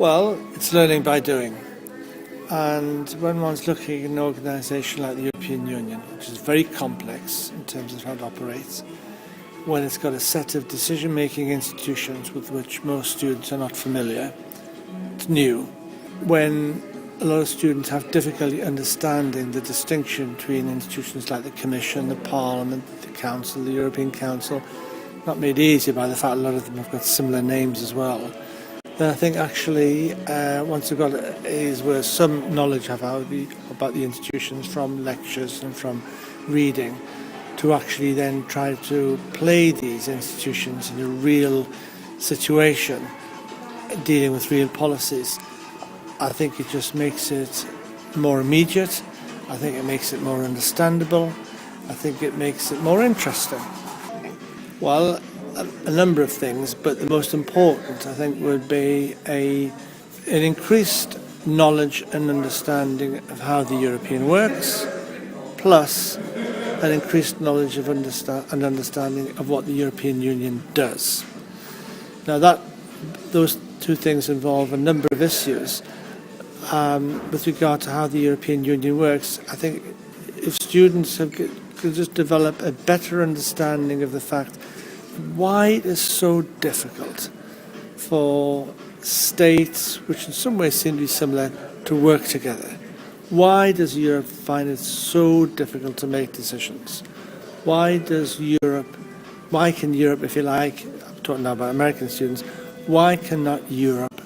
Well, it's learning by doing. And when one's looking at an organisation like the European Union, which is very complex in terms of how it operates, when it's got a set of decision-making institutions with which most students are not familiar, it's new. When a lot of students have difficulty understanding the distinction between institutions like the Commission, the Parliament, the Council, the European Council, not made easier by the fact a lot of them have got similar names as well, then I think actually once you've got is where some knowledge about the institutions from lectures and from reading, to actually then try to play these institutions in a real situation, dealing with real policies. I think it just makes it more immediate. I think it makes it more understandable. I think it makes it more interesting. Well, a number of things, but the most important, I think, would be an increased knowledge and understanding of how the European works, plus an increased knowledge of and understanding of what the European Union does. Now, those two things involve a number of issues. With regard to how the European Union works, I think if students could just develop a better understanding of the fact why it is so difficult for states, which in some ways seem to be similar, to work together. Why does Europe find it so difficult to make decisions? Why can Europe, if you like, I'm talking now about American students, why cannot Europe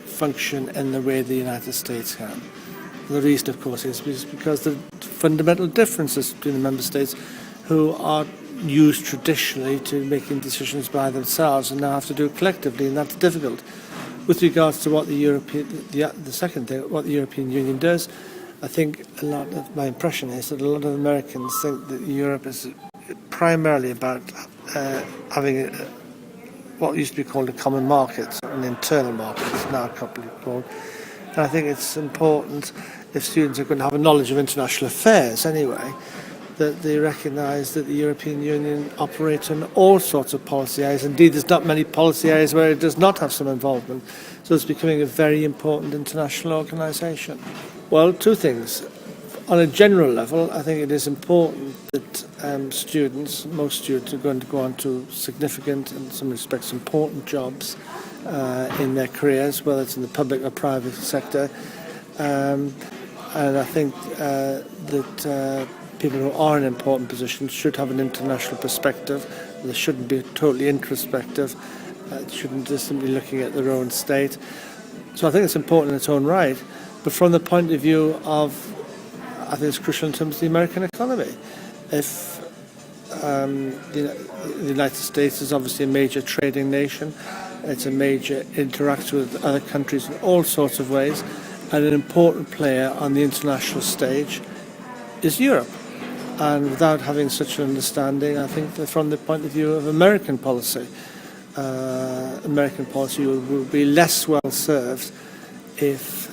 function in the way the United States can? The reason, of course, is because the fundamental differences between the member states who are used traditionally to making decisions by themselves and now have to do it collectively, and that's difficult. With regards to what the second thing, what the European Union does, I think my impression is that a lot of Americans think that Europe is primarily about having what used to be called a common market, an internal market, it's now commonly called. And I think it's important, if students are going to have a knowledge of international affairs anyway, that they recognise that the European Union operates in all sorts of policy areas. Indeed, there's not many policy areas where it does not have some involvement. So it's becoming a very important international organisation. Well, two things. On a general level, I think it is important that most students are going to go on to significant, in some respects, important jobs in their careers, whether it's in the public or private sector. And I think that people who are in important positions should have an international perspective. They shouldn't be totally introspective. Shouldn't just simply looking at their own state. So I think it's important in its own right. But from the point of view of, I think it's crucial in terms of the American economy. If the United States is obviously a major trading nation, it's a major interacts with other countries in all sorts of ways, and an important player on the international stage is Europe. And without having such an understanding, I think that from the point of view of American policy will be less well served if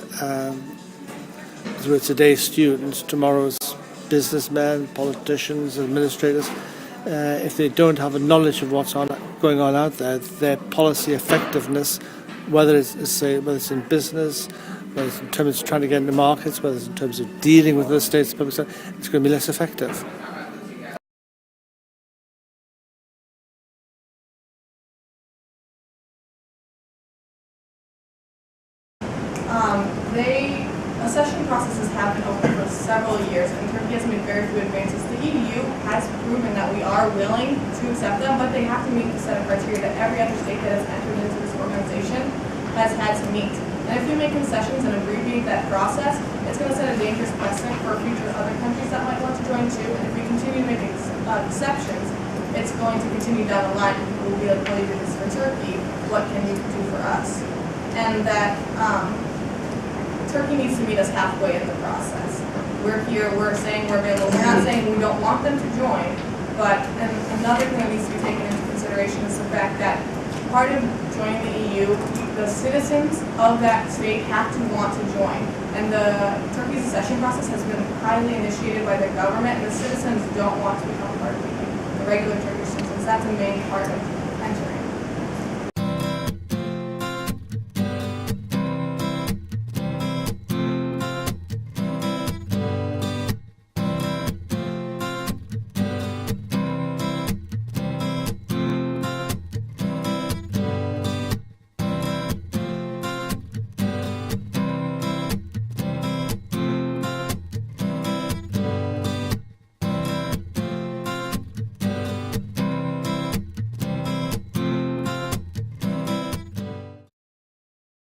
today's students, tomorrow's businessmen, politicians, administrators, if they don't have a knowledge of what's going on out there, their policy effectiveness, whether it's in business, whether it's in terms of trying to get into markets, whether it's in terms of dealing with other states, it's going to be less effective. The accession processes have been open for several years, and Turkey has made very few advances. The EU has proven that we are willing to accept them, but they have to meet the set of criteria that every other state that has entered into this organization has had to meet. And if we make concessions and abbreviate that process, it's going to set a dangerous precedent for future other countries that might want to join too. And if we continue to make exceptions, it's going to continue down the line. People will be like, well, you did this for Turkey. What can you do for us? And that Turkey needs to meet us halfway in the process. We're here, we're saying we're available. We're not saying we don't want them to join, but another thing that needs to be taken into consideration is the fact that part of joining the EU, the citizens of that state have to want to join. And Turkey's accession process has been highly initiated by the government, and the citizens don't want to become part of the EU, the regular Turkish citizens. That's a main part of entering.